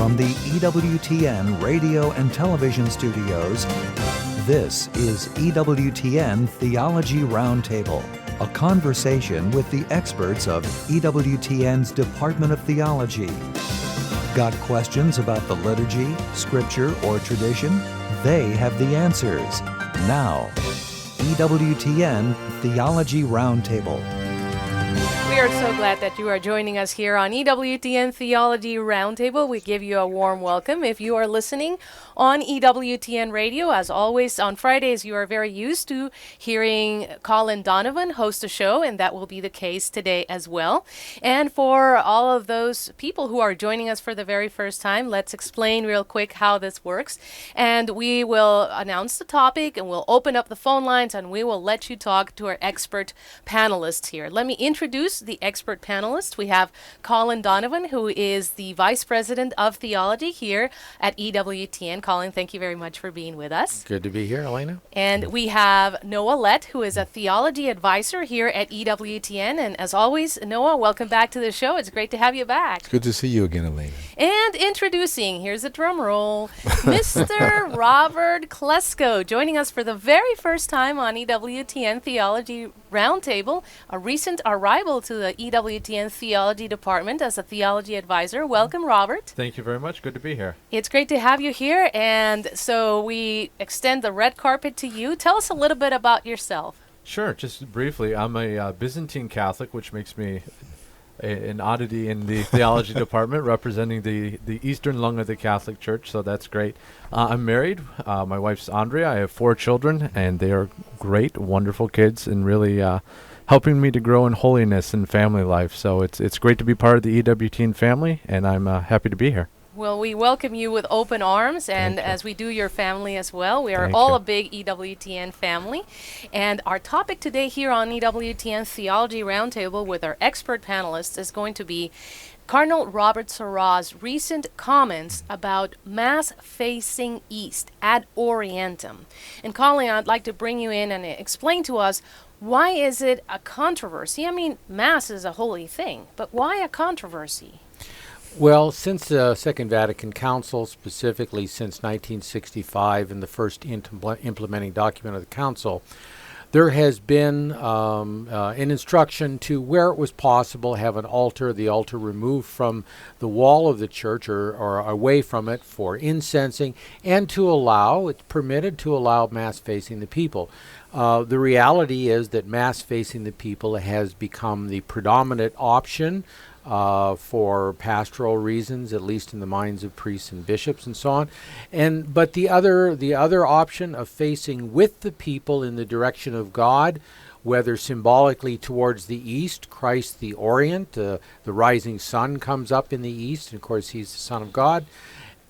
From the EWTN radio and television studios, this is EWTN Theology Roundtable, a conversation with the experts of EWTN's Department of Theology. Got questions about the liturgy, scripture, or tradition? They have the answers. Now, EWTN Theology Roundtable. We are so glad that you are joining us here on EWTN Theology Roundtable. We give you a warm welcome. If you are listening on EWTN Radio, as always, on Fridays, you are very used to hearing Colin Donovan host a show, and that will be the case today as well. And for all of those people who are joining us for the very first time, let's explain real quick how this works. And we will announce the topic, and we'll open up the phone lines, and we will let you talk to our expert panelists here. Let me introduce the expert panelists. We have Colin Donovan, who is the Vice President of Theology here at EWTN. Colin, thank you very much for being with us. Good to be here, Elena. And we have Noah Lett, who is a theology advisor here at EWTN. And as always, Noah, welcome back to the show. It's great to have you back. It's good to see you again, Elena. And introducing, here's a drum roll, Mr. Robert Klesko, joining us for the very first time on EWTN Theology Roundtable, a recent arrival to the EWTN Theology Department as a theology advisor. Welcome, Robert. Thank you very much. Good to be here. It's great to have you here, and so we extend the red carpet to you. Tell us a little bit about yourself. Sure. Just briefly, I'm a Byzantine Catholic, which makes me an oddity in the theology department, representing the eastern lung of the Catholic Church, so that's great. I'm married. My wife's Andrea. I have 4 children, and they are great, wonderful kids, and really helping me to grow in holiness and family life. So it's great to be part of the EWTN family, and I'm happy to be here. Well, we welcome you with open arms, and as we do your family as well. We are Thank all you. a big EWTN family. And our topic today here on EWTN Theology Roundtable with our expert panelists is going to be Cardinal Robert Sarah's recent comments about Mass facing east at Orientem. And Colin, I'd like to bring you in and explain to us, why is it a controversy? I mean, Mass is a holy thing, but why a controversy? Well, since the Second Vatican Council, specifically since 1965 and the first implementing document of the Council, there has been an instruction to, where it was possible, have an altar, the altar removed from the wall of the church or away from it for incensing, and to allow, it's permitted to allow Mass facing the people. The reality is that Mass facing the people has become the predominant option for pastoral reasons, at least in the minds of priests and bishops and so on. But the other option of facing with the people in the direction of God, whether symbolically towards the east, Christ the Orient, the rising sun comes up in the east, and of course he's the Son of God,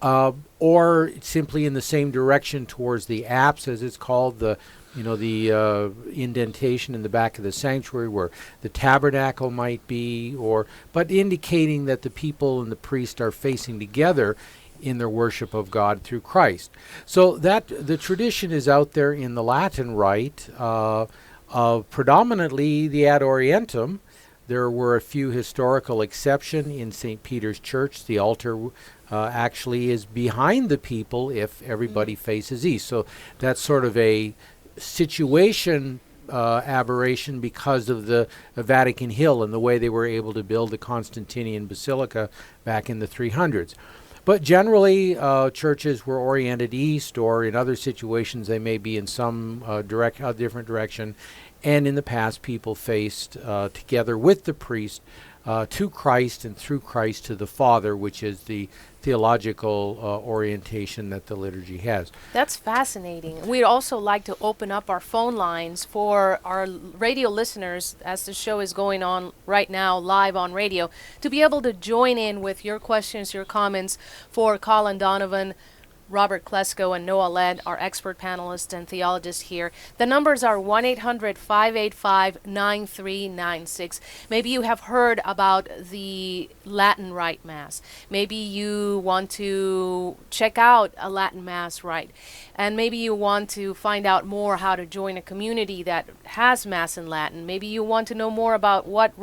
or simply in the same direction towards the apse, as it's called, the indentation in the back of the sanctuary where the tabernacle might be, but indicating that the people and the priest are facing together in their worship of God through Christ. So that the tradition is out there in the Latin Rite of predominantly the Ad Orientem. There were a few historical exceptions in St. Peter's Church. The altar actually is behind the people if everybody faces east. So that's sort of a situation aberration because of the Vatican Hill and the way they were able to build the Constantinian Basilica back in the 300s. But generally, churches were oriented east, or in other situations they may be in some different direction. And in the past, people faced together with the priest to Christ and through Christ to the Father, which is the theological orientation that the liturgy has. That's fascinating. We'd also like to open up our phone lines for our radio listeners, as the show is going on right now live on radio, to be able to join in with your questions, your comments for Colin Donovan, Robert Klesko, and Noah Lett, our expert panelists and theologists here. The numbers are 1-800-585-9396. Maybe you have heard about the Latin Rite Mass. Maybe you want to check out a Latin Mass rite. And maybe you want to find out more how to join a community that has Mass in Latin. Maybe you want to know more about what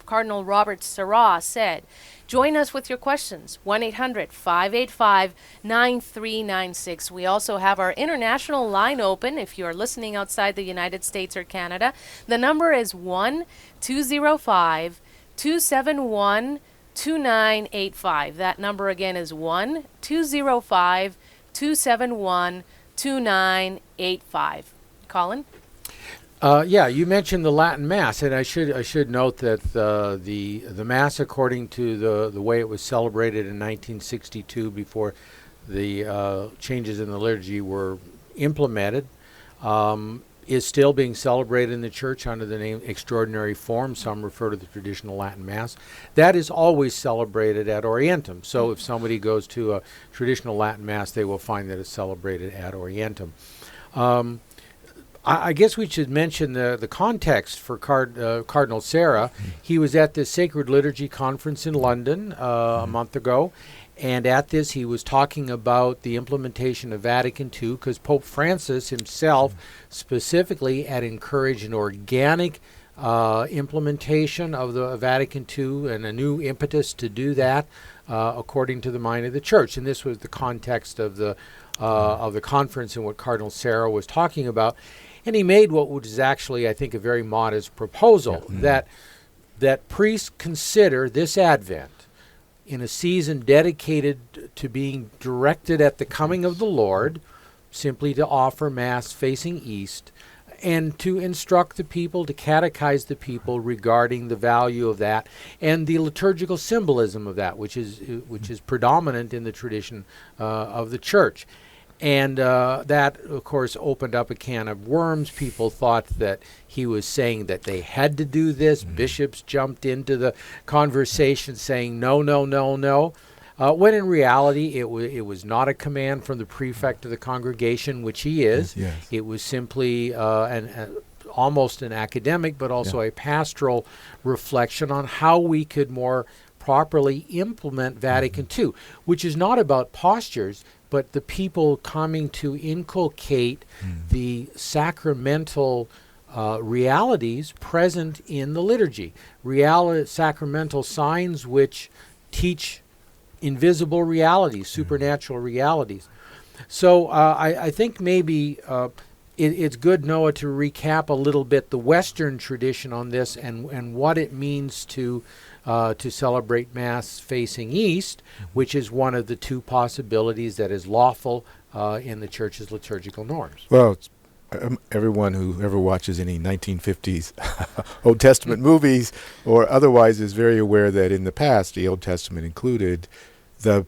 Cardinal Robert Sarah said. Join us with your questions, 1-800-585-9396. We also have our international line open if you are listening outside the United States or Canada. The number is 1-205-271-2985. That number again is 1-205-271-2985. Colin? Yeah, you mentioned the Latin Mass, and I should note that the Mass, according to the way it was celebrated in 1962, before the changes in the liturgy were implemented, is still being celebrated in the church under the name Extraordinary Form. Some refer to the traditional Latin Mass. That is always celebrated at Orientem. So if somebody goes to a traditional Latin Mass, they will find that it's celebrated at Orientem. I guess we should mention the context for Cardinal Sarah. He was at the Sacred Liturgy Conference in London a month ago, and at this he was talking about the implementation of Vatican II, because Pope Francis himself specifically had encouraged an organic implementation of the Vatican II and a new impetus to do that according to the mind of the Church. And this was the context of the conference and what Cardinal Sarah was talking about. And he made what was actually, I think, a very modest proposal, that priests consider this Advent in a season dedicated to being directed at the coming of the Lord, simply to offer Mass facing east, and to instruct the people, to catechize the people regarding the value of that and the liturgical symbolism of that, which is predominant in the tradition of the Church. And that, of course, opened up a can of worms. People thought that he was saying that they had to do this. Bishops jumped into the conversation saying, no, no, no, no. When in reality, it was not a command from the prefect of the congregation, which he is. Yes. It was simply almost an academic, but also a pastoral reflection on how we could more properly implement Vatican II, which is not about postures, but the people coming to inculcate the sacramental realities present in the liturgy, sacramental signs which teach invisible realities, supernatural realities. So I think maybe it's good, Noah, to recap a little bit the Western tradition on this and what it means to celebrate Mass facing east, which is one of the two possibilities that is lawful in the Church's liturgical norms. Well, everyone who ever watches any 1950s Old Testament movies or otherwise is very aware that in the past, the Old Testament included, the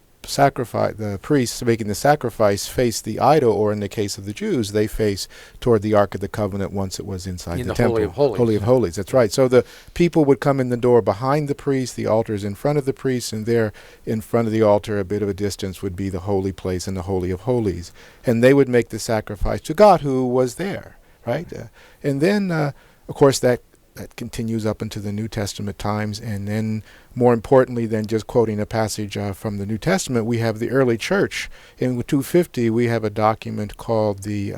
priests making the sacrifice face the idol, or in the case of the Jews, they face toward the Ark of the Covenant once it was inside the temple. Holy of Holies. Holy of Holies, that's right. So the people would come in the door behind the priest, the altar is in front of the priest, and there in front of the altar, a bit of a distance, would be the holy place and the Holy of Holies. And they would make the sacrifice to God who was there, right? And then, of course, that continues up into the New Testament times. And then, more importantly than just quoting a passage from the New Testament, we have the early church. In 250, we have a document called the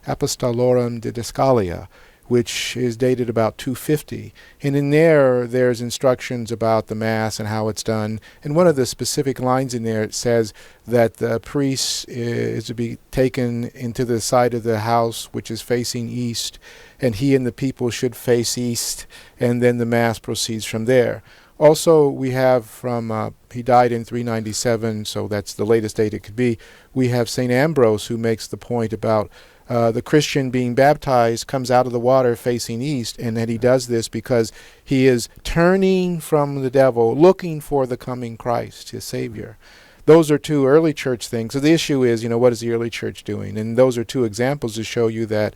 Apostolorum Didascalia, which is dated about 250. And in there's instructions about the Mass and how it's done. And one of the specific lines in there, it says that the priest is to be taken into the side of the house which is facing east, and he and the people should face east, and then the Mass proceeds from there. Also, we have from, he died in 397, so that's the latest date it could be. We have St. Ambrose, who makes the point about the Christian being baptized comes out of the water facing east, and that he does this because he is turning from the devil, looking for the coming Christ, his Savior. Those are two early church things. So the issue is, what is the early church doing? And those are two examples to show you that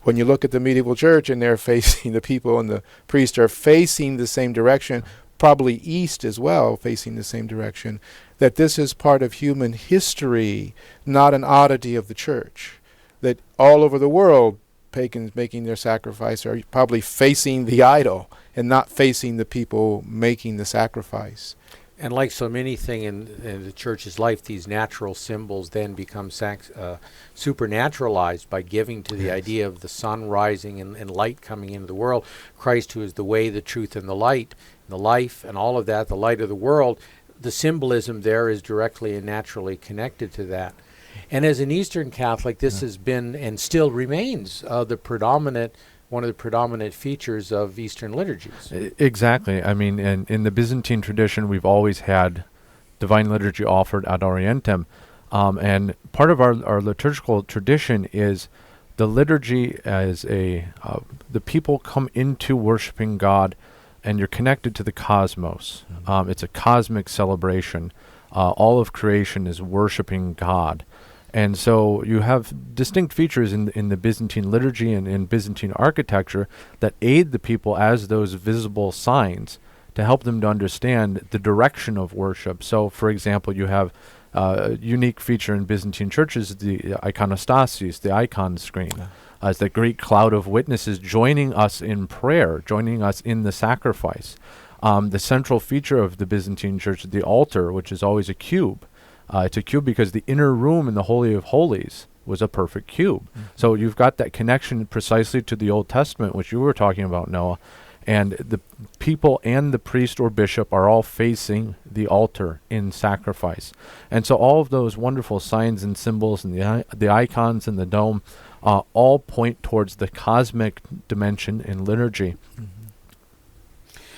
when you look at the medieval church and they're facing, the people and the priest are facing the same direction, probably east as well, facing the same direction, that this is part of human history, not an oddity of the church. That all over the world, pagans making their sacrifice are probably facing the idol and not facing the people making the sacrifice. And like so many things in the Church's life, these natural symbols then become supernaturalized by giving to the idea of the sun rising and light coming into the world. Christ, who is the way, the truth, and the light, the life, and all of that, the light of the world, the symbolism there is directly and naturally connected to that. And as an Eastern Catholic, this has been and still remains one of the predominant features of Eastern liturgies. Exactly. I mean, in the Byzantine tradition, we've always had divine liturgy offered at Orientem. And part of our liturgical tradition is the liturgy as the people come into worshiping God, and you're connected to the cosmos. It's a cosmic celebration. All of creation is worshiping God. And so you have distinct features in the Byzantine liturgy and in Byzantine architecture that aid the people as those visible signs to help them to understand the direction of worship. So, for example, you have a unique feature in Byzantine churches, the iconostasis, the icon screen, as the great cloud of witnesses joining us in prayer, joining us in the sacrifice. The central feature of the Byzantine church is the altar, which is always a cube. It's a cube because the inner room in the Holy of Holies was a perfect cube. So you've got that connection precisely to the Old Testament, which you were talking about, Noah. And the people and the priest or bishop are all facing the altar in sacrifice. And so all of those wonderful signs and symbols and the icons and the dome all point towards the cosmic dimension in liturgy.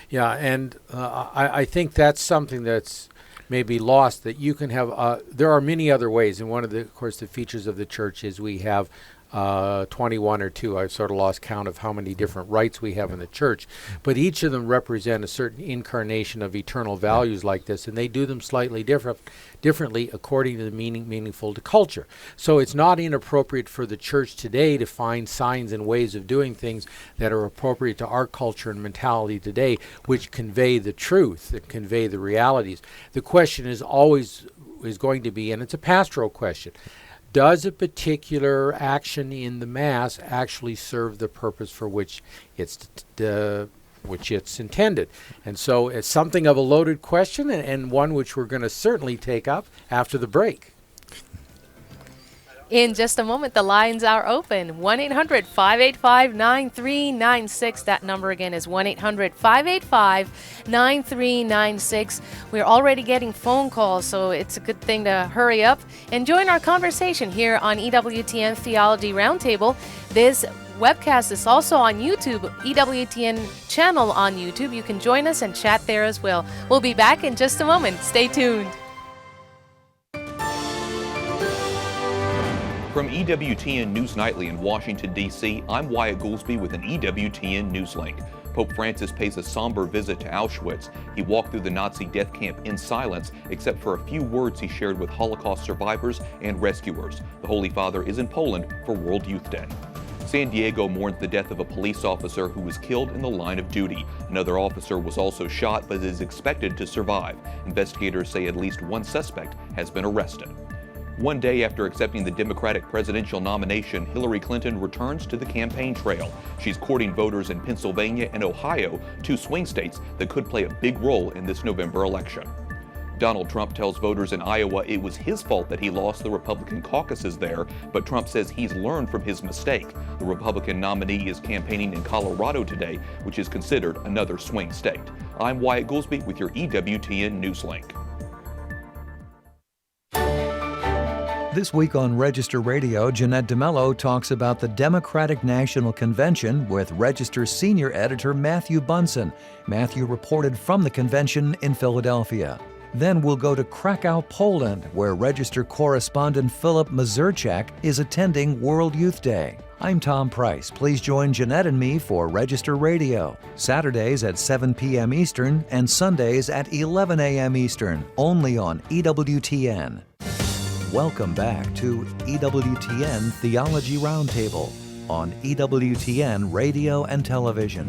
Yeah, and I think that's something that's maybe lost, that you can have, there are many other ways, and one of the, of course, the features of the church is we have 21 or 2, I've sort of lost count of how many different rites we have in the church, but each of them represent a certain incarnation of eternal values like this, and they do them slightly differently according to the meaningful to culture. So it's not inappropriate for the church today to find signs and ways of doing things that are appropriate to our culture and mentality today, which convey the truth and convey the realities. The question is always going to be, and it's a pastoral question, does a particular action in the Mass actually serve the purpose for which it's intended? And so it's something of a loaded question, and one which we're going to certainly take up after the break. In just a moment, the lines are open. 1-800-585-9396. That number again is 1-800-585-9396. We're already getting phone calls, so it's a good thing to hurry up and join our conversation here on EWTN Theology Roundtable. This webcast is also on YouTube, EWTN channel on YouTube. You can join us and chat there as well. We'll be back in just a moment. Stay tuned. From EWTN News Nightly in Washington, D.C., I'm Wyatt Goolsby with an EWTN News Link. Pope Francis pays a somber visit to Auschwitz. He walked through the Nazi death camp in silence, except for a few words he shared with Holocaust survivors and rescuers. The Holy Father is in Poland for World Youth Day. San Diego mourns the death of a police officer who was killed in the line of duty. Another officer was also shot but is expected to survive. Investigators say at least one suspect has been arrested. One day after accepting the Democratic presidential nomination, Hillary Clinton returns to the campaign trail. She's courting voters in Pennsylvania and Ohio, 2 swing states that could play a big role in this November election. Donald Trump tells voters in Iowa it was his fault that he lost the Republican caucuses there, but Trump says he's learned from his mistake. The Republican nominee is campaigning in Colorado today, which is considered another swing state. I'm Wyatt Goolsby with your EWTN News Link. This week on Register Radio, Jeanette DeMello talks about the Democratic National Convention with Register Senior Editor Matthew Bunson. Matthew reported from the convention in Philadelphia. Then we'll go to Krakow, Poland, where Register correspondent Philip Mazurczak is attending World Youth Day. I'm Tom Price. Please join Jeanette and me for Register Radio, Saturdays at 7 p.m. Eastern and Sundays at 11 a.m. Eastern, only on EWTN. Welcome back to EWTN Theology Roundtable on EWTN Radio and Television.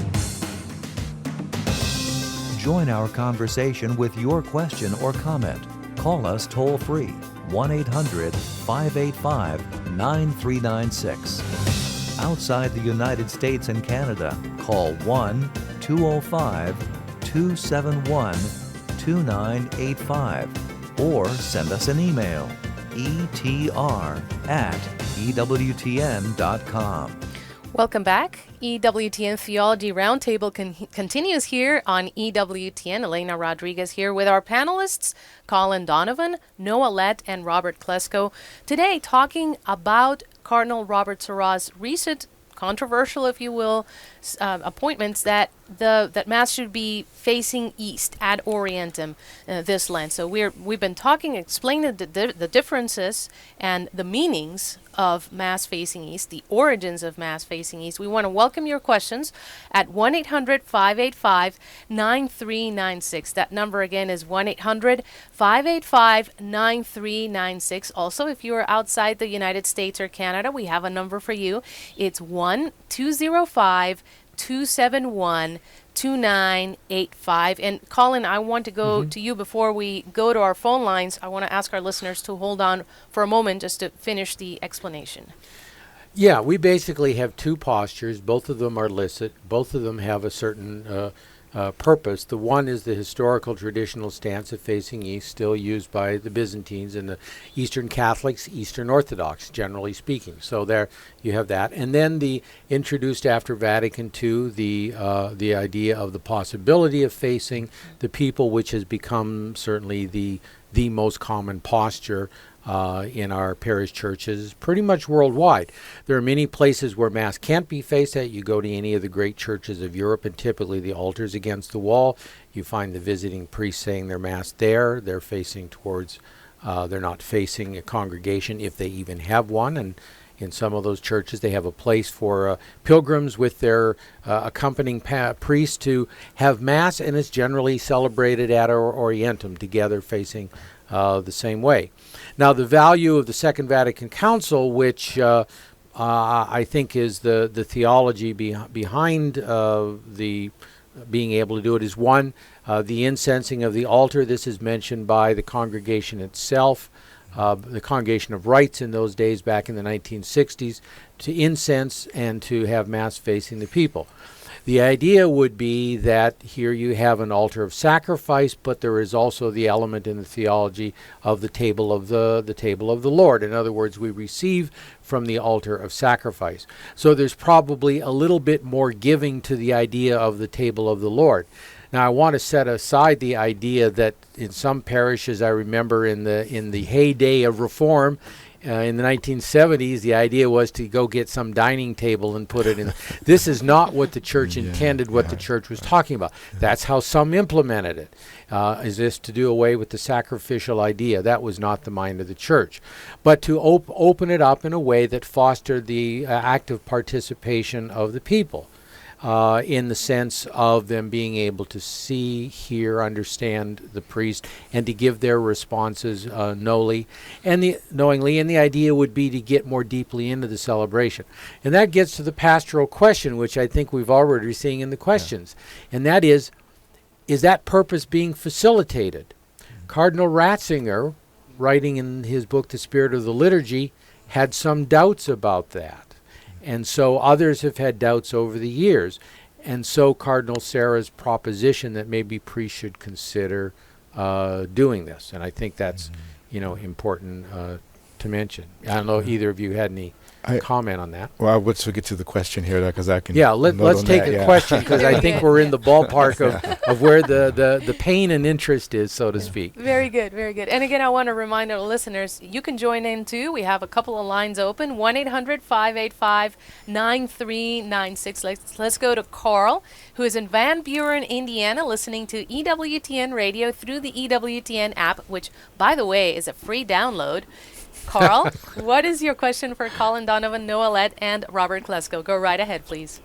Join our conversation with your question or comment. Call us toll-free, 1-800-585-9396. Outside the United States and Canada, call 1-205-271-2985 or send us an email, etr@ewtn.com. Welcome back. EWTN Theology Roundtable continues here on EWTN. Elena Rodriguez here with our panelists, Colin Donovan, Noah Lett, and Robert Klesko. Today, talking about Cardinal Robert Sarah's recent, controversial, if you will, appointments that Mass should be facing east at Orientem this Lent. So we've been talking, explaining the differences and the meanings of Mass facing east, the origins of Mass facing east. We want to welcome your questions at 1-800-585-9396. That number again is 1-800-585-9396. Also, if you are outside the United States or Canada, we have a number for you. It's 1-205-271-2985. And Colin, I want to go to you before we go to our phone lines. I want to ask our listeners to hold on for a moment just to finish the explanation. Yeah, we basically have two postures. Both of them are licit. Both of them have a certain purpose. The one is the historical traditional stance of facing east, still used by the Byzantines and the Eastern Catholics, Eastern Orthodox, generally speaking. So there you have that. And then the introduced after Vatican II, the idea of the possibility of facing the people, which has become certainly the most common posture in our parish churches pretty much worldwide. There are many places where Mass can't be faced at. You go to any of the great churches of Europe and typically the altar's against the wall. You find the visiting priest saying their Mass there. They're facing towards, they're not facing a congregation if they even have one. And in some of those churches they have a place for pilgrims with their accompanying priest to have Mass, and it's generally celebrated at our Orientem together facing the same way. Now, the value of the Second Vatican Council, which I think is the theology behind the being able to do it, is one, the incensing of the altar. This is mentioned by the congregation itself, the Congregation of Rites in those days back in the 1960s, to incense and to have Mass facing the people. The idea would be that here you have an altar of sacrifice, but there is also the element in the theology of the table of the Lord. In other words, we receive from the altar of sacrifice. So there's probably a little bit more giving to the idea of the table of the Lord. Now, I want to set aside the idea that in some parishes, I remember in the heyday of Reform, in the 1970s, the idea was to go get some dining table and put it in. This is not what the church intended, what the church was talking about. That's how some implemented it. Is this to do away with the sacrificial idea? That was not the mind of the church. But to open it up in a way that fostered the active participation of the people. In the sense of them being able to see, hear, understand the priest, and to give their responses knowingly. And the idea would be to get more deeply into the celebration. And that gets to the pastoral question, which I think we've already seen in the questions. And that is that purpose being facilitated? Cardinal Ratzinger, writing in his book, The Spirit of the Liturgy, had some doubts about that. And so others have had doubts over the years. And so Cardinal Sarah's proposition that maybe priests should consider doing this. And I think that's, important to mention. I don't know if either of you had any comment on that. Well, let's get to the question here, because I can. Yeah, let's take a question, because I think we're in the ballpark of where the pain and interest is, so to speak. Very good, very good. And again, I want to remind our listeners, you can join in too. We have a couple of lines open, 1-800-585-9396. Let's go to Carl, who is in Van Buren, Indiana, listening to EWTN radio through the EWTN app, which, by the way, is a free download. Carl, what is your question for Colin Donovan, Noah Lett, and Robert Klesko? Go right ahead, please.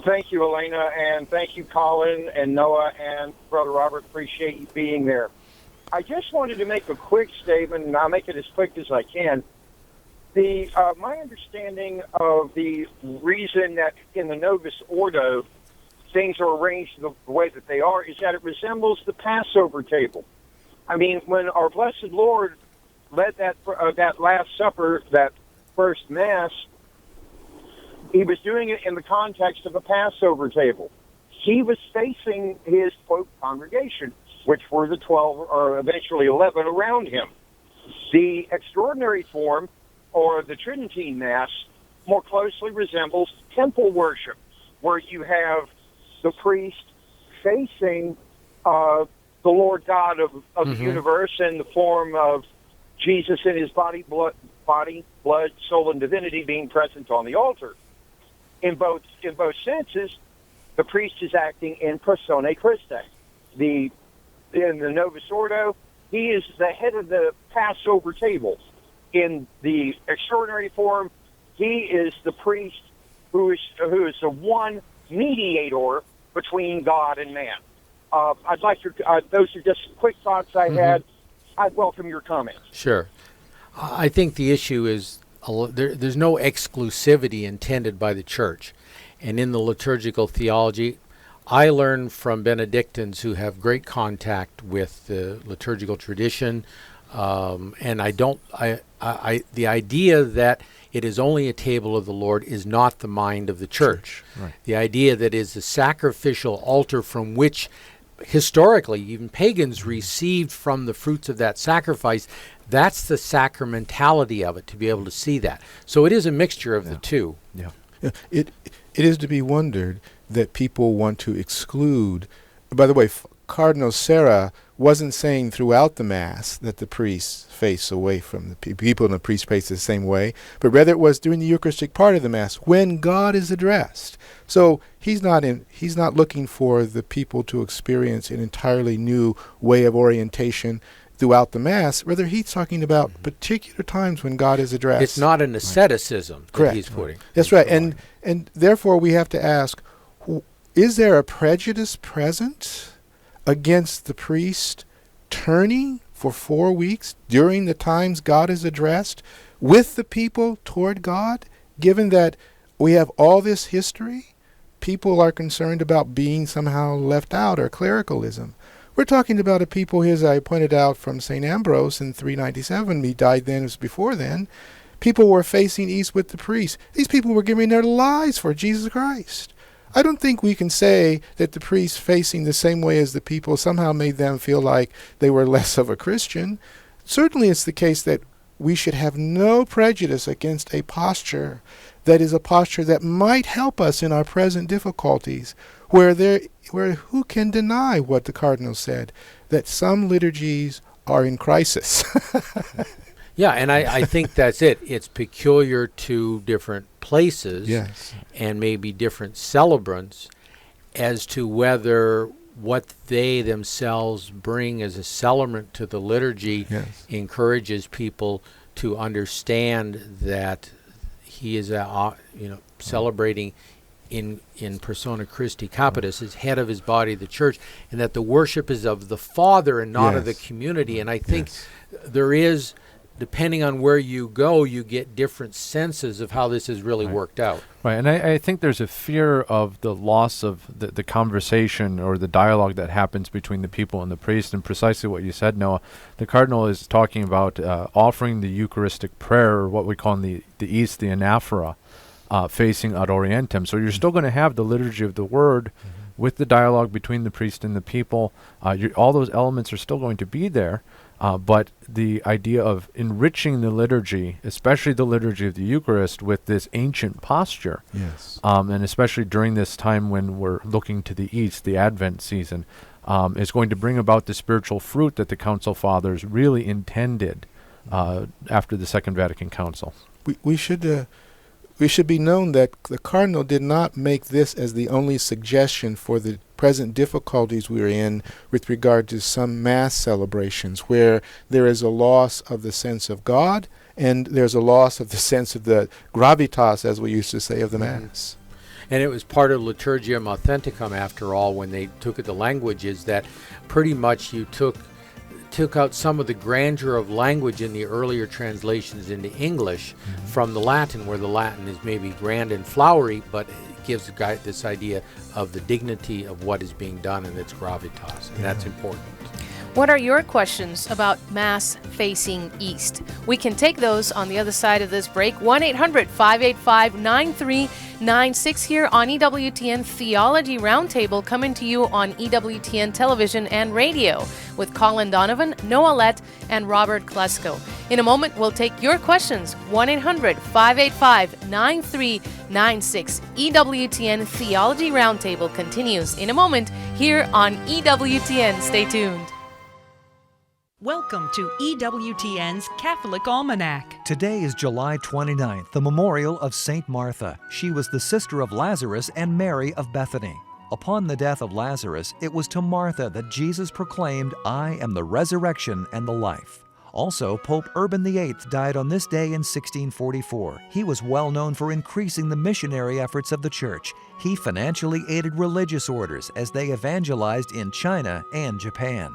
Thank you, Elena, and thank you, Colin and Noah and Brother Robert. Appreciate you being there. I just wanted to make a quick statement, and I'll make it as quick as I can. My understanding of the reason that in the Novus Ordo things are arranged the way that they are is that it resembles the Passover table. I mean, when our Blessed Lord led that Last Supper, that first Mass, he was doing it in the context of a Passover table. He was facing his, quote, congregation, which were the 12 or eventually 11 around him. The extraordinary form, or the Tridentine Mass, more closely resembles temple worship, where you have the priest facing the Lord God of the universe in the form of Jesus in his body, blood, soul, and divinity being present on the altar. In both senses, the priest is acting in persona Christi. In the Novus Ordo, he is the head of the Passover table. In the extraordinary form, he is the priest who is the one mediator between God and man. I'd like those are just quick thoughts I had. I'd welcome your comments. Sure. I think the issue is there's no exclusivity intended by the church. And in the liturgical theology, I learn from Benedictines who have great contact with the liturgical tradition, and the idea that it is only a table of the Lord is not the mind of the church. Right. The idea that is a sacrificial altar from which historically even pagans received from the fruits of that sacrifice, that's the sacramentality of it, to be able to see that. So it is a mixture of the two. Yeah. It is to be wondered that people want to exclude. By the way, Cardinal Sarah wasn't saying throughout the Mass that the priests face away from the people and the priest face the same way, but rather it was during the Eucharistic part of the Mass when God is addressed. So he's not looking for the people to experience an entirely new way of orientation throughout the Mass. Rather, he's talking about particular times when God is addressed. It's not an asceticism that he's putting. That's right. And therefore we have to ask, is there a prejudice present against the priest turning for 4 weeks during the times God is addressed with the people toward God, given that we have all this history? People are concerned about being somehow left out, or clericalism. We're talking about a people, as I pointed out, from St. Ambrose in 397. He died then, it was before then. People were facing east with the priests. These people were giving their lives for Jesus Christ. I don't think we can say that the priests facing the same way as the people somehow made them feel like they were less of a Christian. Certainly it's the case that we should have no prejudice against a posture that is a posture that might help us in our present difficulties, where who can deny what the Cardinal said, that some liturgies are in crisis. Yeah, and I think that's it. It's peculiar to different places and maybe different celebrants as to whether what they themselves bring as a celebrant to the liturgy encourages people to understand that he is celebrating in persona Christi Capitis, as head of his body, the church, and that the worship is of the Father and not of the community. And I think there is, depending on where you go, you get different senses of how this has really worked out. Right, and I think there's a fear of the loss of the conversation or the dialogue that happens between the people and the priest, and precisely what you said, Noah. The Cardinal is talking about offering the Eucharistic prayer, or what we call in the East the anaphora, facing ad Orientem. So you're still going to have the liturgy of the Word with the dialogue between the priest and the people. All those elements are still going to be there. But the idea of enriching the liturgy, especially the liturgy of the Eucharist, with this ancient posture, and especially during this time when we're looking to the East, the Advent season, is going to bring about the spiritual fruit that the Council Fathers really intended after the Second Vatican Council. We should be known that the Cardinal did not make this as the only suggestion for the present difficulties we are in with regard to some Mass celebrations, where there is a loss of the sense of God and there's a loss of the sense of the gravitas, as we used to say, of the Mass. And it was part of Liturgiam Authenticum, after all, when they took the languages, that pretty much you took out some of the grandeur of language in the earlier translations into English from the Latin, where the Latin is maybe grand and flowery, but it gives the guy this idea of the dignity of what is being done and its gravitas, and that's important. What are your questions about Mass facing east? We can take those on the other side of this break. 1-800-585-9396 here on EWTN Theology Roundtable, coming to you on EWTN Television and Radio with Colin Donovan, Noah Lett, and Robert Klesko. In a moment, we'll take your questions. 1-800-585-9396. EWTN Theology Roundtable continues in a moment here on EWTN. Stay tuned. Welcome to EWTN's Catholic Almanac. Today is July 29th, the memorial of Saint Martha. She was the sister of Lazarus and Mary of Bethany. Upon the death of Lazarus, it was to Martha that Jesus proclaimed, "I am the resurrection and the life." Also, Pope Urban VIII died on this day in 1644. He was well known for increasing the missionary efforts of the Church. He financially aided religious orders as they evangelized in China and Japan.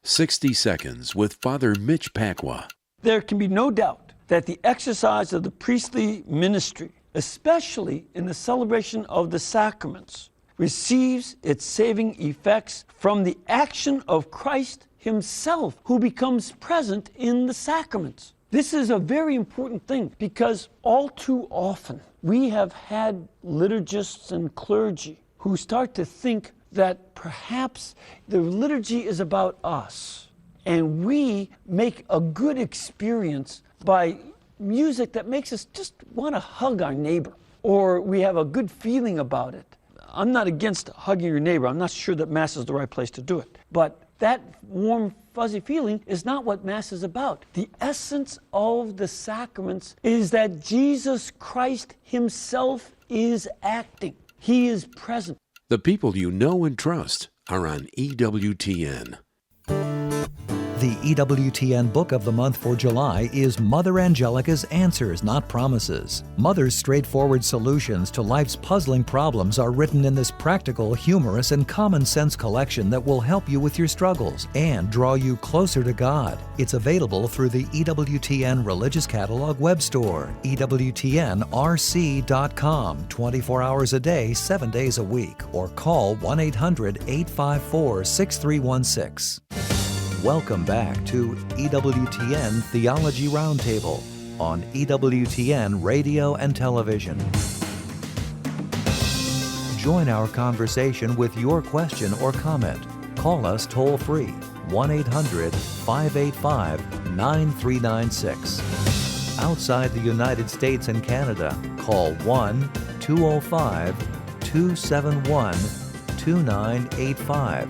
60 Seconds with Father Mitch Pacwa. There can be no doubt that the exercise of the priestly ministry, especially in the celebration of the sacraments, receives its saving effects from the action of Christ Himself, who becomes present in the sacraments. This is a very important thing because all too often we have had liturgists and clergy who start to think that perhaps the liturgy is about us, and we make a good experience by music that makes us just want to hug our neighbor, or we have a good feeling about it. I'm not against hugging your neighbor. I'm not sure that Mass is the right place to do it. But that warm, fuzzy feeling is not what Mass is about. The essence of the sacraments is that Jesus Christ Himself is acting. He is present. The people you know and trust are on EWTN. The EWTN Book of the Month for July is Mother Angelica's Answers, Not Promises. Mother's straightforward solutions to life's puzzling problems are written in this practical, humorous, and common-sense collection that will help you with your struggles and draw you closer to God. It's available through the EWTN Religious Catalog web store, EWTNRC.com, 24 hours a day, 7 days a week, or call 1-800-854-6316. Welcome back to EWTN Theology Roundtable on EWTN Radio and Television. Join our conversation with your question or comment. Call us toll-free, 1-800-585-9396. Outside the United States and Canada, call 1-205-271-2985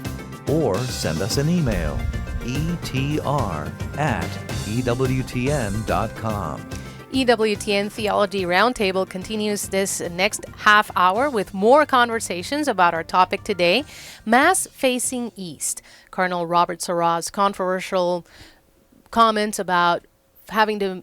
or send us an email, etr@ewtn.com. EWTN Theology Roundtable continues this next half hour with more conversations about our topic today, Mass facing East. Cardinal Robert Sarah's controversial comments about having to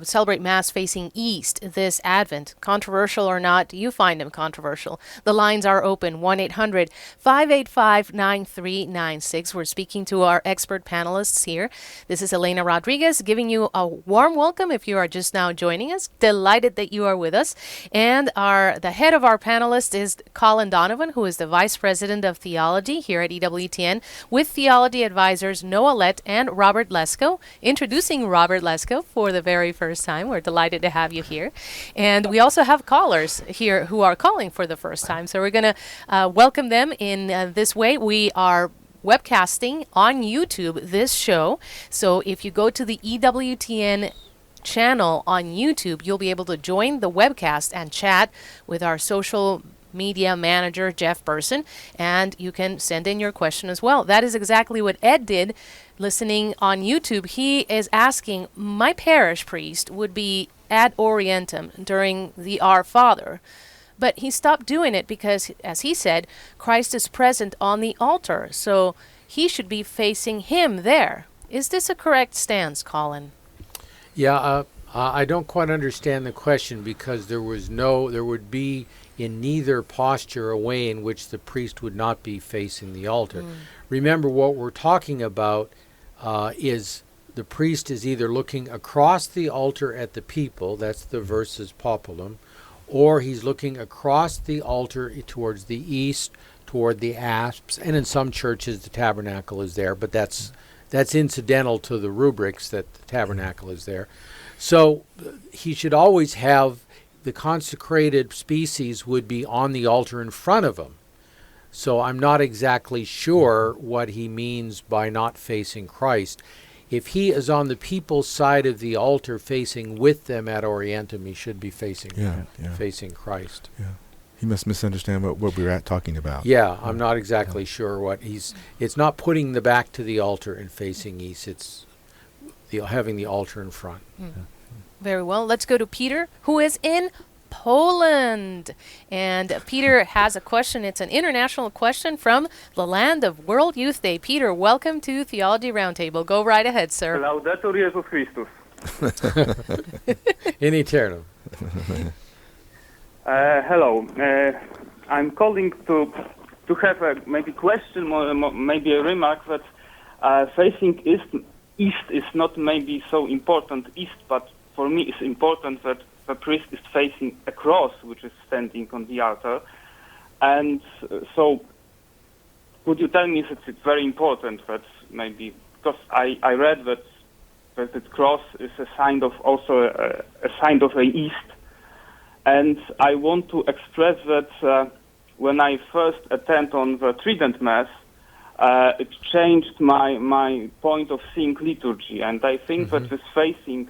celebrate Mass facing east this Advent. Controversial or not, do you find them controversial? The lines are open, 1-800-585-9396. We're speaking to our expert panelists here. This is Elena Rodriguez giving you a warm welcome if you are just now joining us. Delighted that you are with us. And the head of our panelists is Colin Donovan, who is the Vice President of Theology here at EWTN, with theology advisors Noah Lett and Robert Klesko. Introducing Robert Klesko for the very first time. We're delighted to have you here. And we also have callers here who are calling for the first time. So we're going to welcome them in this way. We are webcasting on YouTube this show. So if you go to the EWTN channel on YouTube, you'll be able to join the webcast and chat with our social media manager, Jeff Burson, and you can send in your question as well. That is exactly what Ed did listening on YouTube. He is asking, my parish priest would be at Orientem during the Our Father, but he stopped doing it because, as he said, Christ is present on the altar, so he should be facing him there. Is this a correct stance, Colin? Yeah, I don't quite understand the question because there would be in neither posture a way in which the priest would not be facing the altar. Remember, what we're talking about is the priest is either looking across the altar at the people, that's the versus populum, or he's looking across the altar towards the east, toward the apse, and in some churches the tabernacle is there, but that's incidental to the rubrics that the tabernacle is there. So he should always have the consecrated species would be on the altar in front of him. So I'm not exactly sure what he means by not facing Christ. If he is on the people's side of the altar facing with them at Orientem, he should be facing facing Christ. Yeah. He must misunderstand what we were talking about. Yeah, I'm not exactly sure what it's not putting the back to the altar and facing east. It's having the altar in front. Very well. Let's go to Peter, who is in Poland. And Peter has a question. It's an international question from the land of World Youth Day. Peter, welcome to Theology Roundtable. Go right ahead, sir. Laudetur Jesus Christus. In eternum. Hello. I'm calling to have a maybe question, maybe a remark that facing east is not maybe so important east, but for me it's important that the priest is facing a cross which is standing on the altar. And so could you tell me that it's very important that maybe, because I read that the cross is a sign of also a sign of an east. And I want to express that when I first attend on the Trident Mass, it changed my point of seeing liturgy. And I think that this facing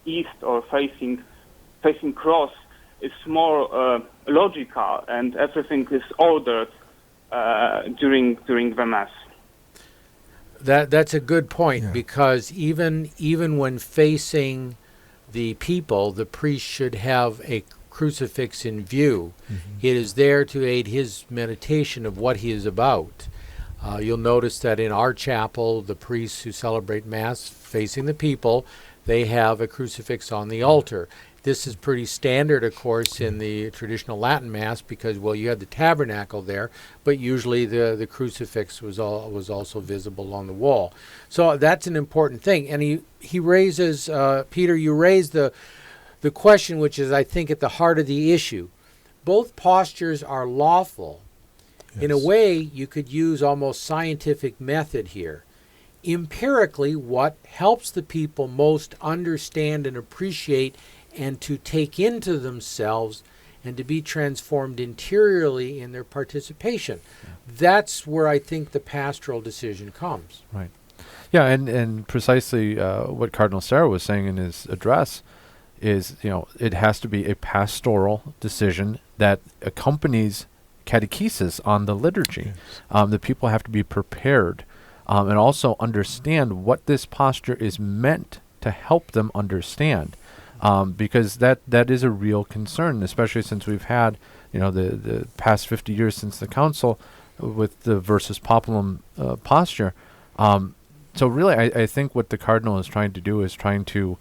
east or facing cross is more logical, and everything is ordered during the Mass. That's a good point, because even when facing the people, the priest should have a crucifix in view. It is there to aid his meditation of what he is about. You'll notice that in our chapel, the priests who celebrate Mass facing the people, they have a crucifix on the altar. This is pretty standard, of course, in the traditional Latin Mass because, well, you had the tabernacle there, but usually the crucifix was also visible on the wall. So that's an important thing. And he raises, Peter, you raised the question, which is, I think, at the heart of the issue. Both postures are lawful. Yes. In a way, you could use almost scientific method here. Empirically, what helps the people most understand and appreciate and to take into themselves and to be transformed interiorly in their participation. That's where I think the pastoral decision comes. Right. Yeah, and precisely what Cardinal Sarah was saying in his address is, it has to be a pastoral decision that accompanies catechesis on the liturgy. Yes. The people have to be prepared and also understand what this posture is meant to help them understand. Because that is a real concern, especially since we've had, the past 50 years since the council with the versus populum posture. So really, I think what the cardinal is trying to do is trying to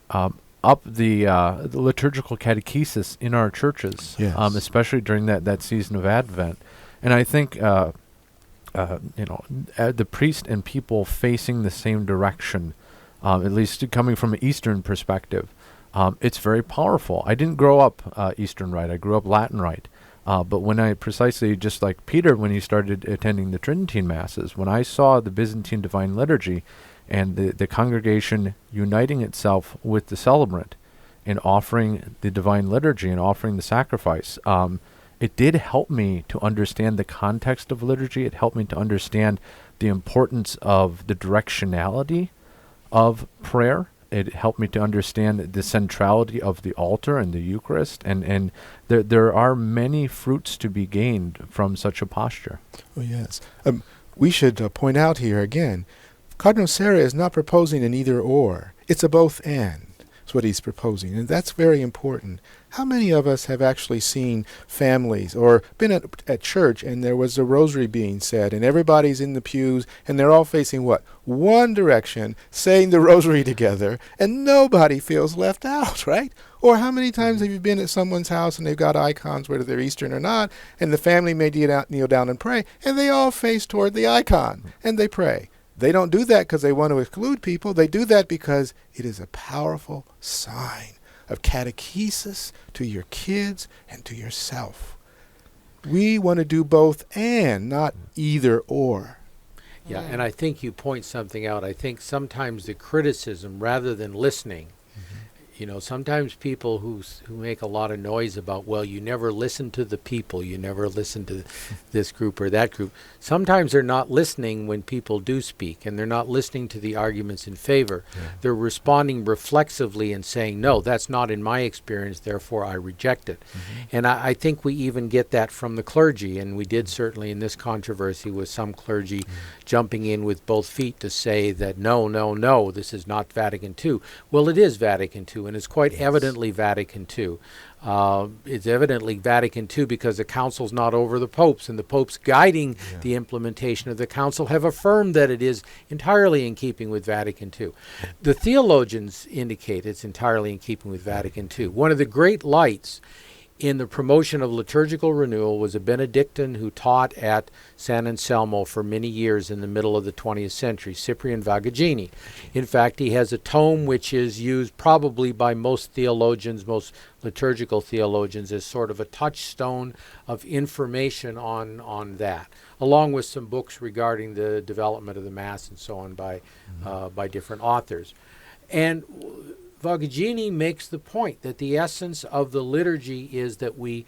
up the liturgical catechesis in our churches, yes. Especially during that season of Advent. And I think, the priest and people facing the same direction, at least coming from an Eastern perspective, it's very powerful. I didn't grow up Eastern Rite. I grew up Latin Rite. But when I precisely, just like Peter, when he started attending the Tridentine Masses, when I saw the Byzantine Divine Liturgy and the congregation uniting itself with the celebrant and offering the Divine Liturgy and offering the sacrifice, it did help me to understand the context of liturgy. It helped me to understand the importance of the directionality of prayer. It helped me to understand the centrality of the altar and the Eucharist, and there are many fruits to be gained from such a posture. Oh, yes. We should point out here again, Cardinal Sarah is not proposing an either-or. It's a both-and. That's what he's proposing, and that's very important. How many of us have actually seen families or been at church and there was a rosary being said and everybody's in the pews and they're all facing what? One direction, saying the rosary together, and nobody feels left out, right? Or how many times have you been at someone's house and they've got icons, whether they're Eastern or not, and the family may kneel down and pray, and they all face toward the icon and they pray. They don't do that because they want to exclude people. They do that because it is a powerful sign of catechesis to your kids and to yourself. We want to do both and, not either or. Yeah, and I think you point something out. I think sometimes the criticism, rather than listening, sometimes people who make a lot of noise about, well, you never listen to the people, you never listen to this group or that group. Sometimes they're not listening when people do speak, and they're not listening to the arguments in favor. Yeah. They're responding reflexively and saying, no, that's not in my experience, therefore I reject it. And I think we even get that from the clergy, and we did certainly in this controversy with some clergy jumping in with both feet to say that no, this is not Vatican II. Well, it is Vatican II. And it's quite evidently Vatican II. It's evidently Vatican II because the council's not over the popes, and the popes guiding the implementation of the council have affirmed that it is entirely in keeping with Vatican II. The theologians indicate it's entirely in keeping with Vatican II. One of the great lights in the promotion of liturgical renewal was a Benedictine who taught at San Anselmo for many years in the middle of the 20th century, Cyprian Vagaggini. In fact, he has a tome which is used probably by most theologians, most liturgical theologians, as sort of a touchstone of information on that, along with some books regarding the development of the Mass and so on by different authors. And Vagaggini makes the point that the essence of the liturgy is that we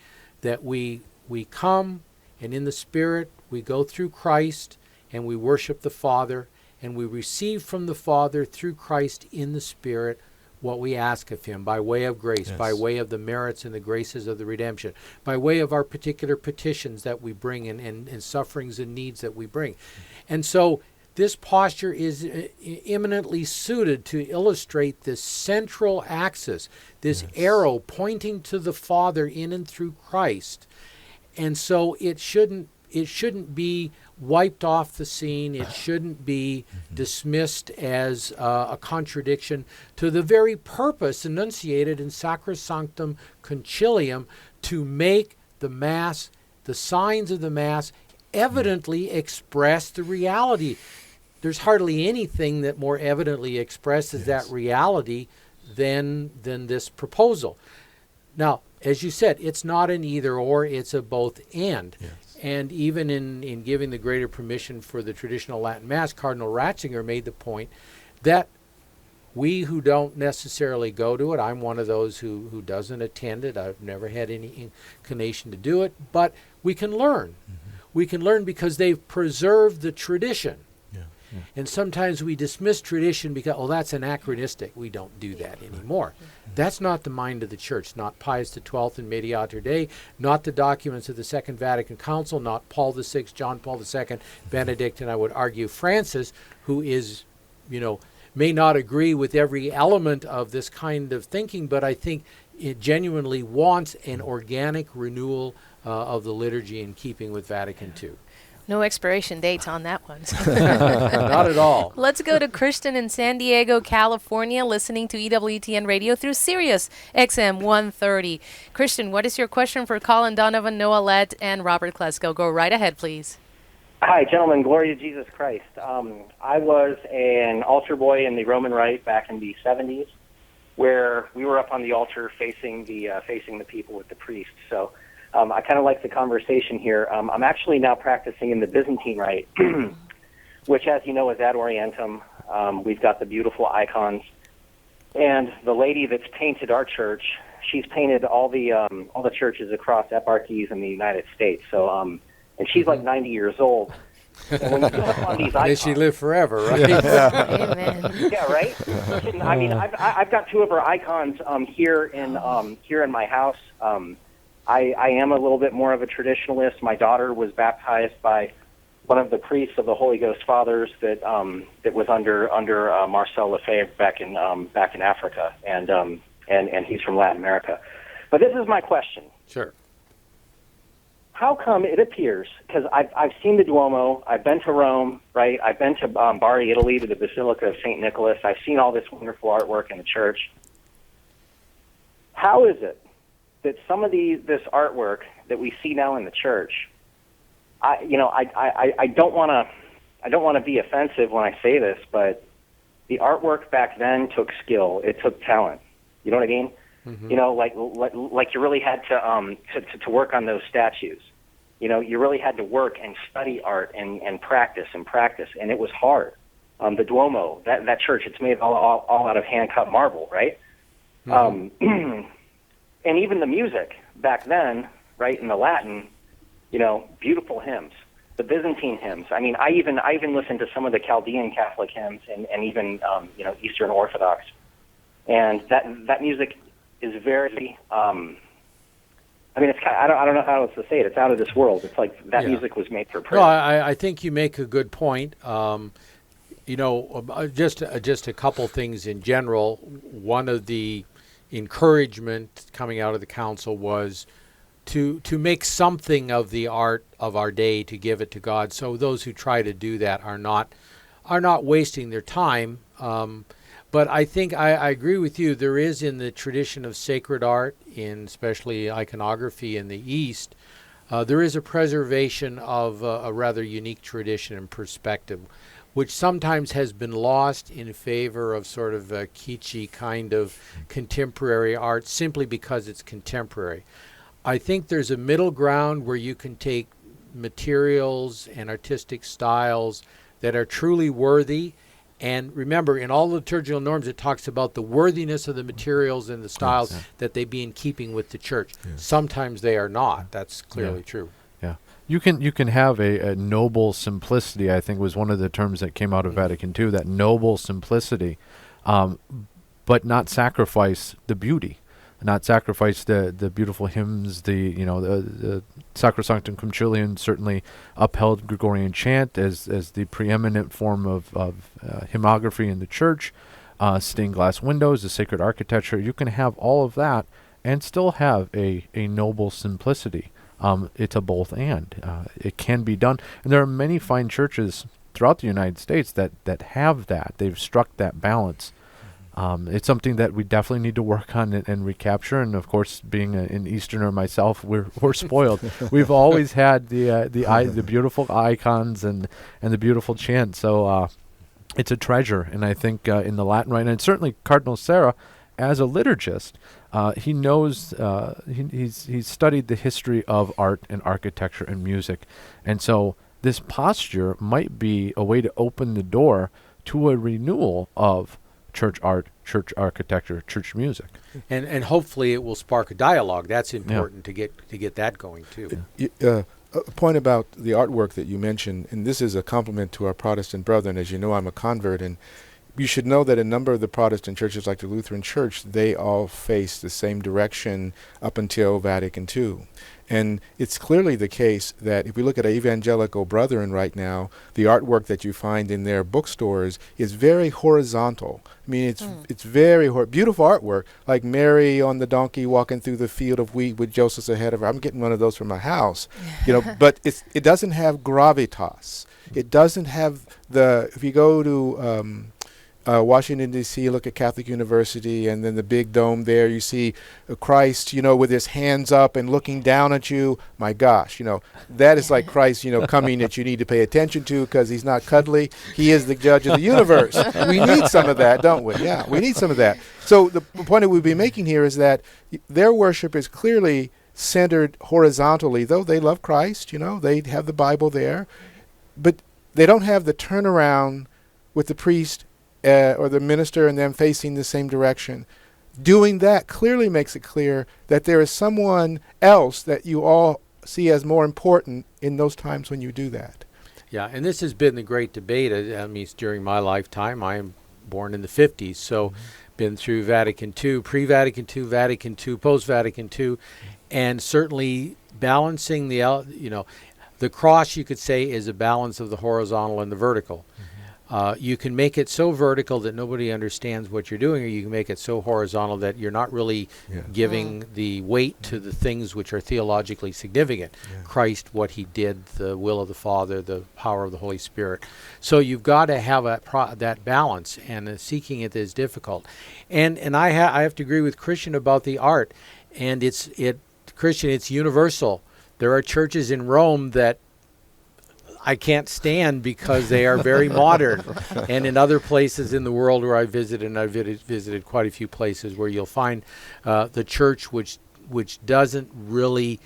come, and in the Spirit we go through Christ and we worship the Father, and we receive from the Father through Christ in the Spirit what we ask of him by way of grace, by way of the merits and the graces of the redemption, by way of our particular petitions that we bring and sufferings and needs that we bring. And so this posture is eminently suited to illustrate this central axis, this arrow pointing to the Father in and through Christ. And so it shouldn't be wiped off the scene. It shouldn't be dismissed as a contradiction to the very purpose enunciated in Sacrosanctum Concilium to make the Mass, the signs of the Mass, evidently express the reality. There's hardly anything that more evidently expresses that reality than this proposal. Now, as you said, it's not an either or, it's a both and. And even in giving the greater permission for the traditional Latin Mass, Cardinal Ratzinger made the point that we who don't necessarily go to it, I'm one of those who doesn't attend it, I've never had any inclination to do it, but we can learn. We can learn because they've preserved the tradition. And sometimes we dismiss tradition because, that's anachronistic. We don't do that anymore. That's not the mind of the Church, not Pius XII and Mediator Dei, not the documents of the Second Vatican Council, not Paul VI, John Paul II, Benedict, and I would argue Francis, who is, may not agree with every element of this kind of thinking, but I think it genuinely wants an organic renewal of the liturgy in keeping with Vatican II. No expiration dates on that one. Not at all. Let's go to Christian in San Diego, California, listening to EWTN Radio through Sirius XM 130. Christian, what is your question for Colin Donovan, Noah Lett, and Robert Klesko? Go right ahead, please. Hi, gentlemen. Glory to Jesus Christ. I was an altar boy in the Roman Rite back in the 70s, where we were up on the altar facing the people with the priest. So I kind of like the conversation here. I'm actually now practicing in the Byzantine Rite, which, as you know, is at Orientem. We've got the beautiful icons, and the lady that's painted our church, she's painted all the churches across eparchies in the United States. So, and she's like 90 years old. And when you go up on these icons, may she live forever, right? Amen. Yeah, right. I mean, I've got two of her icons here in my house. I am a little bit more of a traditionalist. My daughter was baptized by one of the priests of the Holy Ghost Fathers that was under Marcel Lefebvre back in Africa, and he's from Latin America. But this is my question. Sure. How come it appears, because I've seen the Duomo, I've been to Rome, right? I've been to Bari, Italy, to the Basilica of St. Nicholas. I've seen all this wonderful artwork in the church. How is it that some of this artwork that we see now in the church, I don't want to be offensive when I say this, but the artwork back then took skill. It took talent. You know what I mean? Mm-hmm. You know, like you really had to work on those statues. you really had to work and study art and practice, and it was hard. The Duomo, that church, it's made all out of hand-cut marble, right? Mm-hmm. And even the music back then, right, in the Latin, beautiful hymns. The Byzantine hymns. I mean, I even listened to some of the Chaldean Catholic hymns and even Eastern Orthodox, and that music is very. It's I don't know how else to say it. It's out of this world. It's like that music was made for prayer. No, I think you make a good point. Just a couple things in general. One of the encouragement coming out of the council was to make something of the art of our day, to give it to God. So those who try to do that are not wasting their time. But I think I agree with you. There is, in the tradition of sacred art, in especially iconography in the East, there is a preservation of a rather unique tradition and perspective, which sometimes has been lost in favor of sort of a kitschy kind of contemporary art simply because it's contemporary. I think there's a middle ground where you can take materials and artistic styles that are truly worthy. And remember, in all liturgical norms, it talks about the worthiness of the materials and the styles, that they be in keeping with the church. Yeah. Sometimes they are not. That's clearly true. Yeah. You can have a noble simplicity, I think was one of the terms that came out of Vatican II, that noble simplicity, but not sacrifice the beauty. Not sacrifice the beautiful hymns, the Sacrosanctum Concilium certainly upheld Gregorian chant as the preeminent form of hymnography in the church, stained glass windows, the sacred architecture. You can have all of that and still have a noble simplicity. It's a both and. It can be done. And there are many fine churches throughout the United States that have that. They've struck that balance. It's something that we definitely need to work on and recapture. And of course, being an Easterner myself, we're spoiled. We've always had the beautiful icons and the beautiful chant. So it's a treasure. And I think in the Latin Rite, and certainly Cardinal Sarah, as a liturgist, he knows he's studied the history of art and architecture and music, and so this posture might be a way to open the door to a renewal of church art, church architecture, church music, and hopefully it will spark a dialogue. That's important to get that going too. A point about the artwork that you mentioned, and this is a compliment to our Protestant brethren. As you know, I'm a convert, and you should know that a number of the Protestant churches, like the Lutheran Church, they all face the same direction up until Vatican II. And it's clearly the case that if we look at evangelical brethren right now, the artwork that you find in their bookstores is very horizontal. I mean, it's very beautiful artwork, like Mary on the donkey walking through the field of wheat with Joseph ahead of her. I'm getting one of those for my house, but it doesn't have gravitas. It doesn't have if you go to Washington, D.C., look at Catholic University, and then the big dome there, you see Christ, with his hands up and looking down at you. My gosh, that is like Christ, coming that you need to pay attention to because he's not cuddly. He is the judge of the universe. We need some of that, don't we? Yeah, we need some of that. So the point that we'll be making here is that their worship is clearly centered horizontally, though they love Christ, they have the Bible there, but they don't have the turnaround with the priest or the minister and them facing the same direction. Doing that clearly makes it clear that there is someone else that you all see as more important in those times when you do that. Yeah, and this has been the great debate. I mean, during my lifetime, I am born in the 50s, so been through Vatican II, pre-Vatican II, Vatican II, post-Vatican II, and certainly balancing the cross, you could say, is a balance of the horizontal and the vertical. You can make it so vertical that nobody understands what you're doing, or you can make it so horizontal that you're not really giving the weight to the things which are theologically significant. Christ, what he did, the will of the Father, the power of the Holy Spirit. So you've got to have that balance, and seeking it is difficult. And I have to agree with Christian about the art, and Christian, it's universal. There are churches in Rome that I can't stand because they are very modern. And in other places in the world where I visited, and I've visited quite a few places where you'll find the church which doesn't really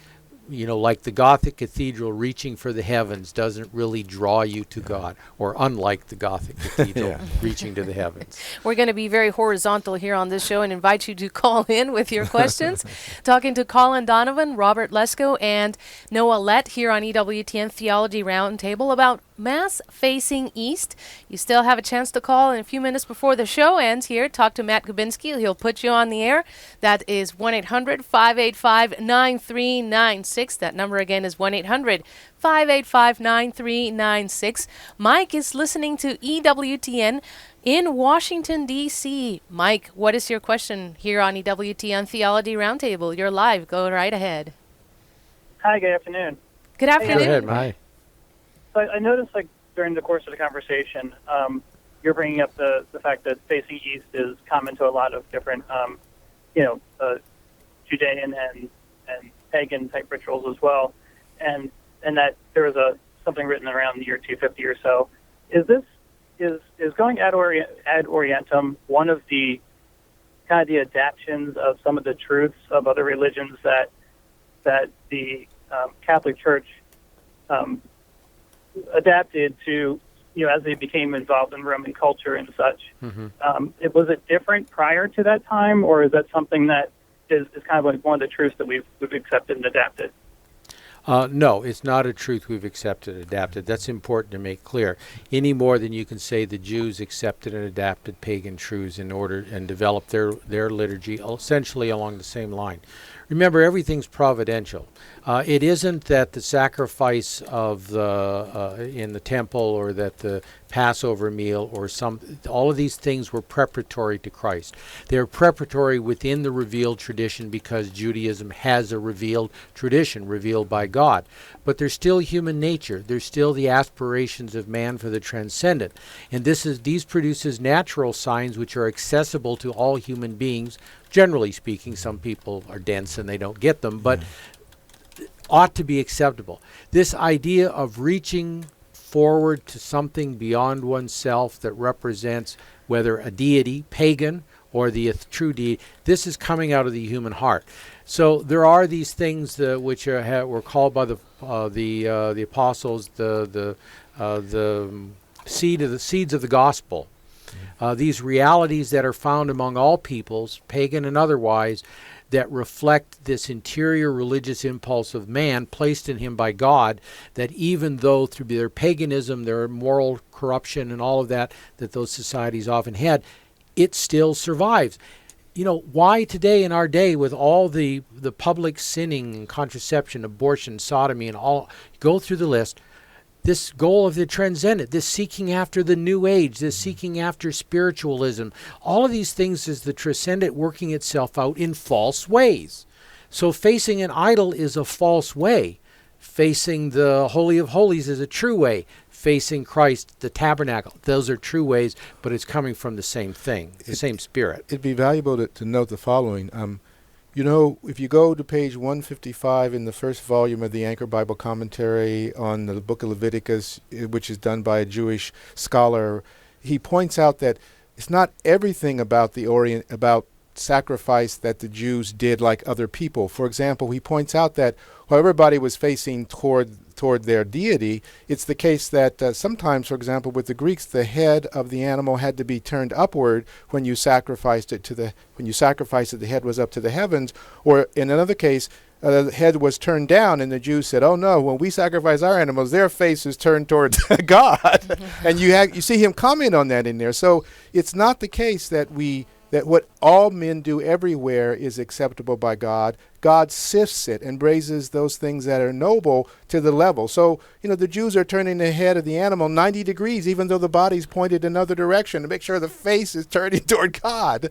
like the Gothic cathedral reaching for the heavens doesn't really draw you to God, or unlike the Gothic cathedral reaching to the heavens. We're going to be very horizontal here on this show and invite you to call in with your questions. Talking to Colin Donovan, Robert Klesko, and Noah Lett here on EWTN Theology Roundtable about Mass facing east. You still have a chance to call in a few minutes before the show ends here. Talk to Matt Kubinski. He'll put you on the air. That is 1-800-585-9396. That number again is 1-800-585-9396. Mike is listening to EWTN in Washington, D.C. Mike, what is your question here on EWTN Theology Roundtable? You're live. Go right ahead. Hi, good afternoon. Good afternoon. Go ahead, Mike. So I noticed, during the course of the conversation, you're bringing up the fact that facing east is common to a lot of different, Judean and pagan type rituals as well, and that there was something written around the year 250 or so. Is going ad Orientem one of the kind of the adaptions of some of the truths of other religions that the Catholic Church adapted to, as they became involved in Roman culture and such? Was it different prior to that time, or is that something that is kind of like one of the truths that we've accepted and adapted? No, it's not a truth we've accepted and adapted. That's important to make clear. Any more than you can say the Jews accepted and adapted pagan truths in order and developed their liturgy essentially along the same line. Remember, everything's providential. It isn't that the sacrifice of in the temple, or that the Passover meal, or all of these things were preparatory to Christ. They're preparatory within the revealed tradition because Judaism has a revealed tradition, revealed by God. But there's still human nature. There's still the aspirations of man for the transcendent. And these produces natural signs which are accessible to all human beings. Generally speaking, some people are dense and they don't get them, but ought to be acceptable. This idea of reaching forward to something beyond oneself that represents whether a deity, pagan, or the true deity, this is coming out of the human heart. So there are these things which were called by the apostles the seeds of the gospel. These realities that are found among all peoples, pagan and otherwise, that reflect this interior religious impulse of man placed in him by God, that even though through their paganism, their moral corruption and all of that those societies often had, it still survives. Why today in our day, with all the public sinning and contraception, abortion, sodomy, and all, go through the list, this goal of the transcendent, this seeking after the new age, this seeking after spiritualism, all of these things is the transcendent working itself out in false ways. So facing an idol is a false way. Facing the Holy of Holies is a true way. Facing Christ, the tabernacle, those are true ways, but it's coming from the same thing, the same spirit. It'd be valuable to note the following. If you go to page 155 in the first volume of the Anchor Bible Commentary on the book of Leviticus, which is done by a Jewish scholar, he points out that it's not everything about about sacrifice that the Jews did like other people. For example, he points out that while everybody was facing toward their deity, it's the case that sometimes, for example, with the Greeks, the head of the animal had to be turned upward when you sacrificed it the head was up to the heavens, or in another case, the head was turned down, and the Jews said, "Oh no! When we sacrifice our animals, their face is turned towards God." And you see him comment on that in there. So it's not the case that what all men do everywhere is acceptable by God. God sifts it and raises those things that are noble to the level. So, the Jews are turning the head of the animal 90 degrees, even though the body's pointed another direction, to make sure the face is turning toward God.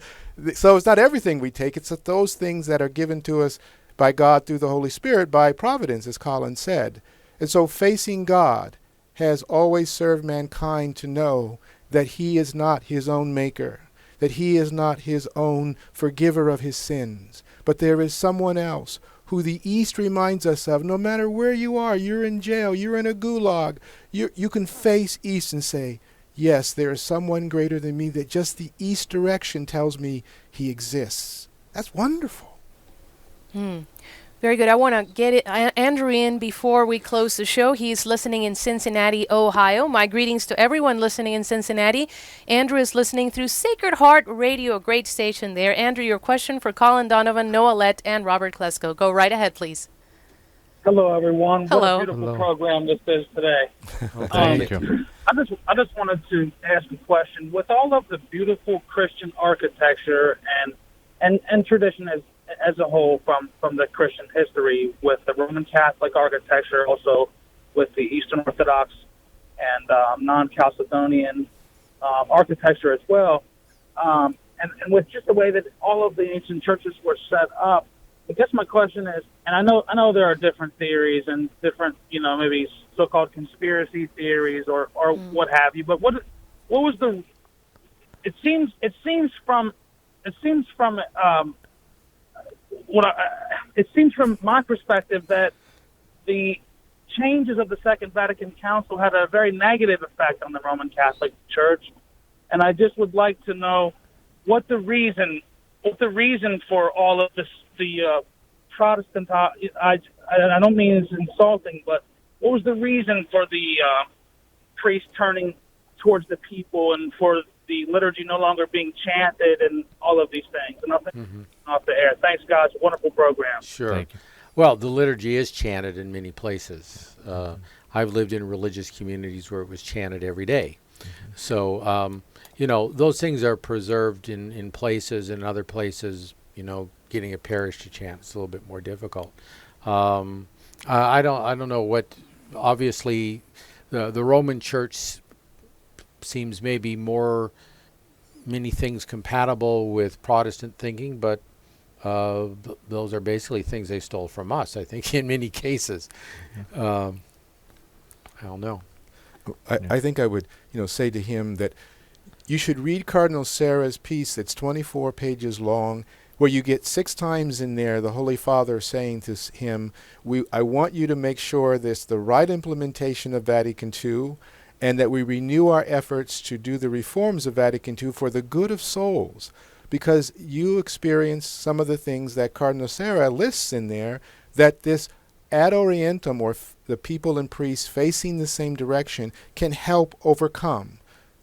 So it's not everything we take. It's those things that are given to us by God through the Holy Spirit, by providence, as Colin said. And so facing God has always served mankind to know that he is not his own maker, that he is not his own forgiver of his sins, but there is someone else who the East reminds us of. No matter where you are, you're in jail, you're in a gulag, you can face East and say, yes, there is someone greater than me, that just the East direction tells me he exists. That's wonderful. Very good. I want to get Andrew in before we close the show. He's listening in Cincinnati, Ohio. My greetings to everyone listening in Cincinnati. Andrew is listening through Sacred Heart Radio, a great station there. Andrew, your question for Colin Donovan, Noah Lett, and Robert Klesko. Go right ahead, please. Hello, everyone. Hello. What a beautiful program this is today. Thank you. I just wanted to ask a question. With all of the beautiful Christian architecture and tradition as a whole from the Christian history, with the Roman Catholic architecture, also with the Eastern Orthodox and non-Chalcedonian architecture as well, and with just the way that all of the ancient churches were set up, I guess my question is, and I know there are different theories and different, maybe so-called conspiracy theories or what have you, but what was the? It seems from my perspective that the changes of the Second Vatican Council had a very negative effect on the Roman Catholic Church, and I just would like to know what the reason for all of this, the Protestant. I don't mean it's insulting, but what was the reason for the priest turning towards the people and for the liturgy no longer being chanted and all of these things? And nothing off the air. Thanks, guys. Wonderful program. Sure. Thank you. Well, the liturgy is chanted in many places. I've lived in religious communities where it was chanted every day. So, those things are preserved in places, and other places, getting a parish to chant is a little bit more difficult. I don't know what. Obviously, the Roman Church seems maybe many things compatible with Protestant thinking, but those are basically things they stole from us, I think, in many cases. I don't know. I think I would, say to him that you should read Cardinal Sarah's piece that's 24 pages long, where you get 6 times in there the Holy Father saying to him, I want you to make sure this the right implementation of Vatican II, and that we renew our efforts to do the reforms of Vatican II for the good of souls, because you experience some of the things that Cardinal Sarah lists in there, that this ad orientem, or the people and priests facing the same direction, can help overcome,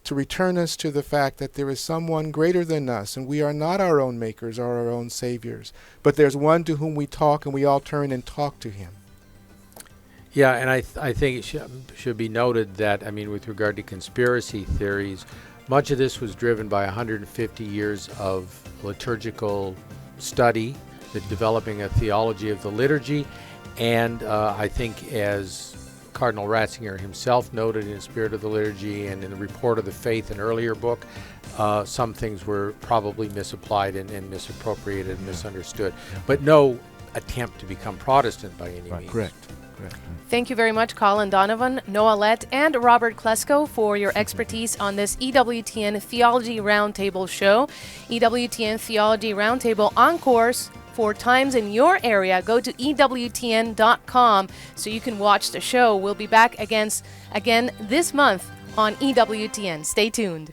to return us to the fact that there is someone greater than us, and we are not our own makers or our own saviors, but there's one to whom we talk, and we all turn and talk to him. Yeah, and I think it should be noted that, with regard to conspiracy theories, much of this was driven by 150 years of liturgical study, the developing a theology of the liturgy, and I think, as Cardinal Ratzinger himself noted in Spirit of the Liturgy and in the Report of the Faith, an earlier book, some things were probably misapplied and misappropriated and misunderstood, but no attempt to become Protestant by any means. Correct. Thank you very much, Colin Donovan, Noah Lett, and Robert Klesko for your expertise on this EWTN Theology Roundtable show. EWTN Theology Roundtable Encores for times in your area. Go to EWTN.com so you can watch the show. We'll be back again this month on EWTN. Stay tuned.